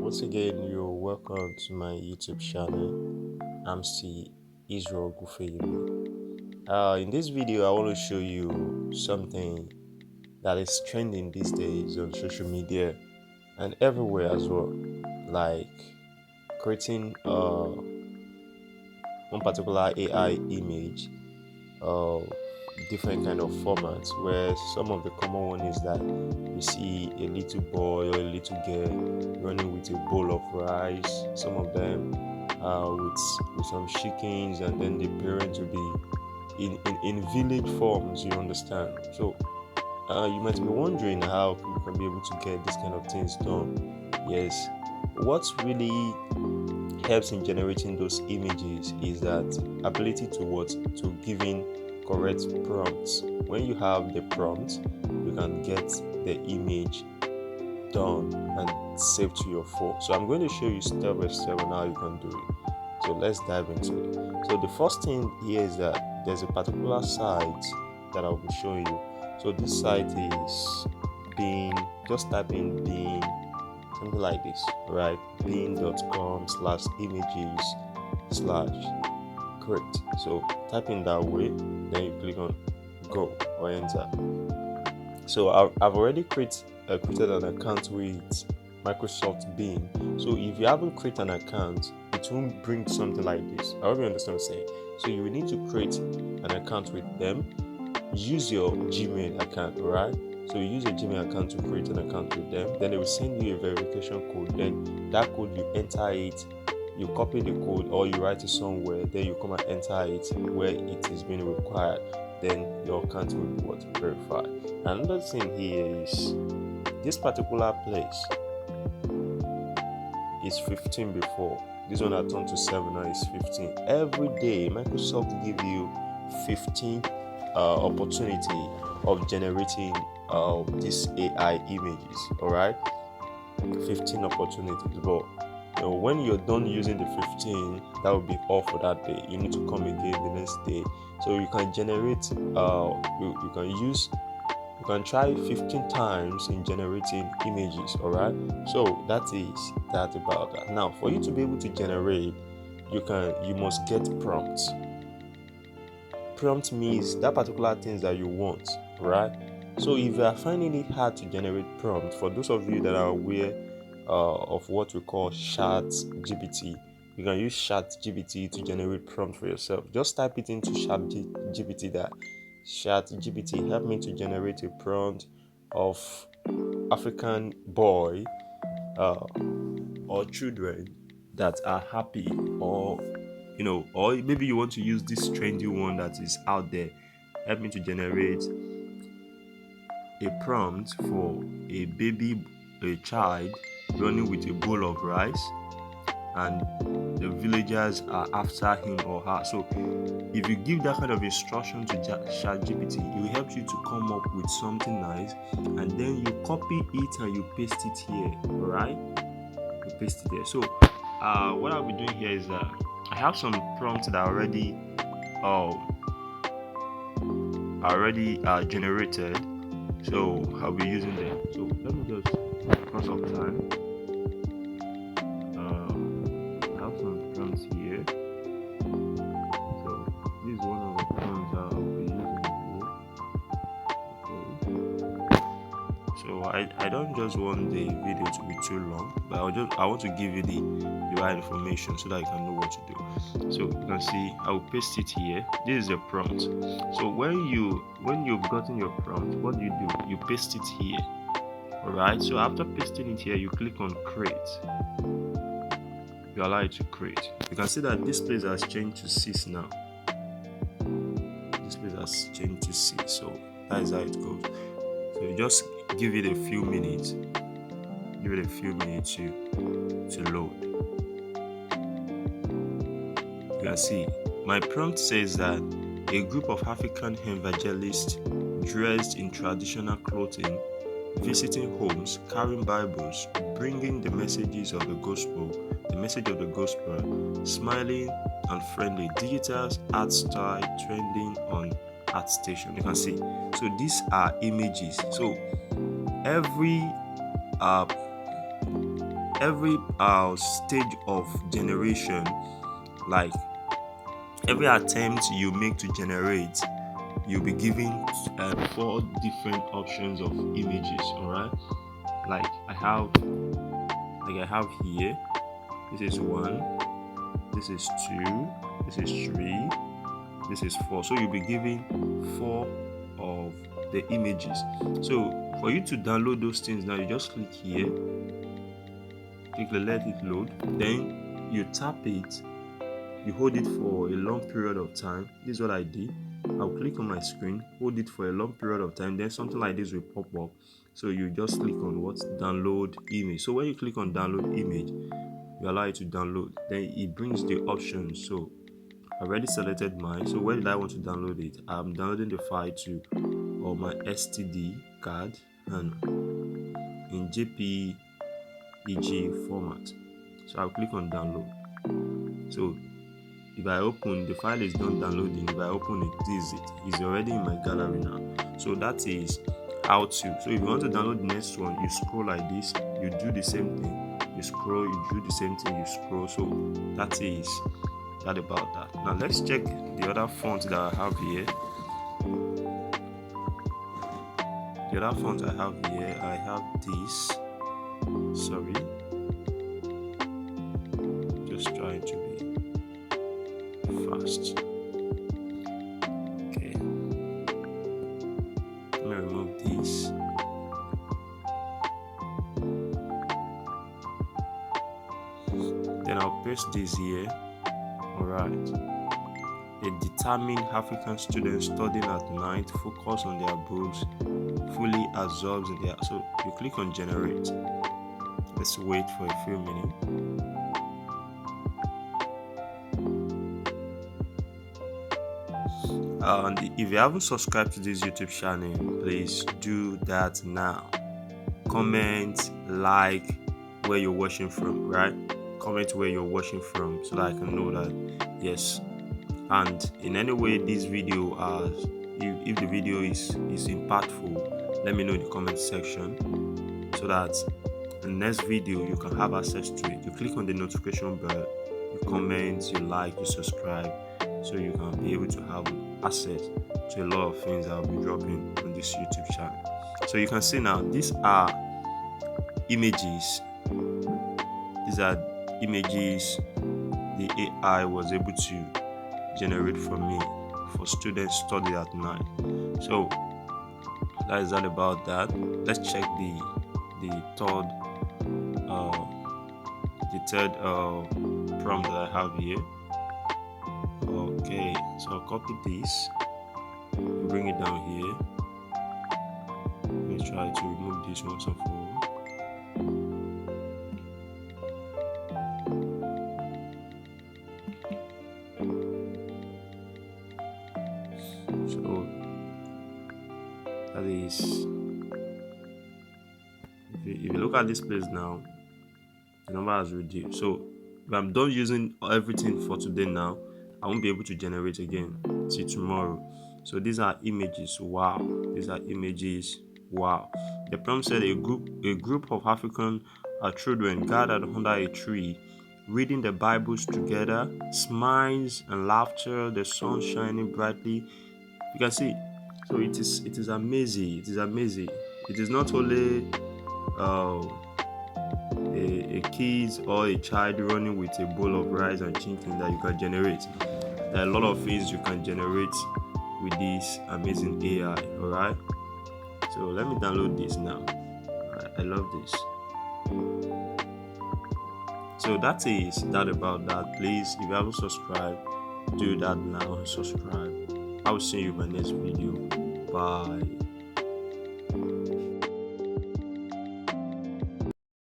Once again, you're welcome to my YouTube channel. I'm still Israel Gufeyimi. In this video, I want to show you something that is trending these days on social media and everywhere as well, like creating one particular AI image of different kind of formats, where some of the common one is that you see a little boy or a little girl running with a bowl of rice, some of them with some chickens, and then the parents will be in village forms, you understand. So you might be wondering how you can be able to get this kind of things done. Yes, what's really helps in generating those images is that ability to what to giving correct prompts. When you have the prompt, you can get the image done and saved to your phone. So I'm going to show you step by step on how you can do it. So let's dive into it. So the first thing here is that there's a particular site that I'll be showing you. So this site is being just type in being something like this, right? bean.com/images/create. So type in that way, then you click on go or enter. So I've already created an account with Microsoft Bing. So if you haven't created an account, it won't bring something like this. I hope you understand what I'm saying. So you will need to create an account with them. Use your Gmail account, right? So you use your Gmail account to create an account with them. Then they will send you a verification code. Then that code, you enter it, you copy the code, or you write it somewhere. Then you come and enter it where it is being required. Then your account will be verified. Another thing here is this particular place is 15 before. This one I turned to 7, now is 15. Every day, Microsoft give you 15 opportunity of generating these AI images. All right, 15 opportunities. But when you're done using the 15, that will be all for that day. You need to come again the next day. So you can generate. You can try 15 times in generating images. All right. So that is that about that. Now, for you to be able to generate, you must get prompts. Prompt means that particular things that you want, right? So if you are finding it hard to generate prompt, for those of you that are aware of what we call chat GPT, you can use chat GPT to generate prompt for yourself. Just type it into chat GPT that chat GPT help me to generate a prompt of African boy or children that are happy, or or maybe you want to use this trendy one that is out there. Help me to generate a prompt for a child running with a bowl of rice, and the villagers are after him or her. So if you give that kind of instruction to ChatGPT, it will help you to come up with something nice, and then you copy it and you paste it here. All right, you paste it here. So what I'll be doing here is that I have some prompts that are already generated, so I'll be using them. So let me just, because of time, I have some prompts here. So this is one of the prompts I'll be using here. Okay. So I don't just want the video to be too long, but I want to give you the right information so that you can know what to do. So you can see I will paste it here. This is your prompt. So when you've gotten your prompt, what do? You paste it here. Alright, so after pasting it here, you click on create. You allow it to create. You can see that this place has changed to 6 now. This place has changed to 6, so that is how it goes. So you just give it a few minutes. Give it a few minutes to load. You can see my prompt says that a group of African evangelists dressed in traditional clothing, visiting homes, carrying Bibles, bringing the message of the gospel, smiling and friendly, digital art style trending on art station. You can see. So these are images. So every every stage of generation, like every attempt you make to generate, you'll be given 4 different options of images. All right, like I have here. This is 1, this is 2, this is 3, this is 4. So you'll be given 4 of the images. So for you to download those things now, you just click here, let it load, then you tap it, you hold it for a long period of time. This is what I did. I'll click on my screen, hold it for a long period of time, then something like this will pop up. So you just click on what? Download image. So when you click on download image, you allow it to download, then it brings the options. So I already selected mine. So where did I want to download it? I'm downloading the file to my STD card and in JPEG format. So I'll click on download. So if I open, the file is done downloading. If I open it, this is it. It's already in my gallery now. So that is how to. So if you want to download the next one, you scroll like this. You do the same thing. You scroll. You do the same thing. You scroll. So that is that about that. Now let's check the other font that I have here. The other font I have here, I have this. Sorry, just trying to be fast. Okay, let me remove this. Then I'll paste this here. Alright. A determined African student studying at night, focus on their books, fully absorbs in their. So you click on generate. Let's wait for a few minutes. And if you haven't subscribed to this YouTube channel, please do that now. Comment, like where you're watching from, right? Comment where you're watching from so that I can know that yes. And in any way this video if the video is impactful, let me know in the comment section so that the next video you can have access to it. You click on the notification bell, you comment, you like, you subscribe, so you can be able to have access to a lot of things I'll be dropping on this YouTube channel. So you can see now, these are images. These are images the AI was able to generate for me for students study at night. So that is all about that. Let's check the third prompt that I have here. Okay, so I'll copy this, bring it down here. Let me try to remove this once and for all. So that is, if you look at this place now, the number has reduced. So if I'm done using everything for today now, I won't be able to generate again till tomorrow. So these are images. Wow, these are images. Wow. The prompt said a group of African children gathered under a tree, reading the Bibles together, smiles and laughter, the sun shining brightly. You can see. So it is amazing. It is amazing. It is not only a kid or a child running with a bowl of rice and chicken that you can generate. There are a lot of things you can generate with this amazing AI. Alright, so let me download this now. I love this. So that is that about that. Please, if you haven't subscribed, do that now and subscribe. I will see you in my next video. Bye.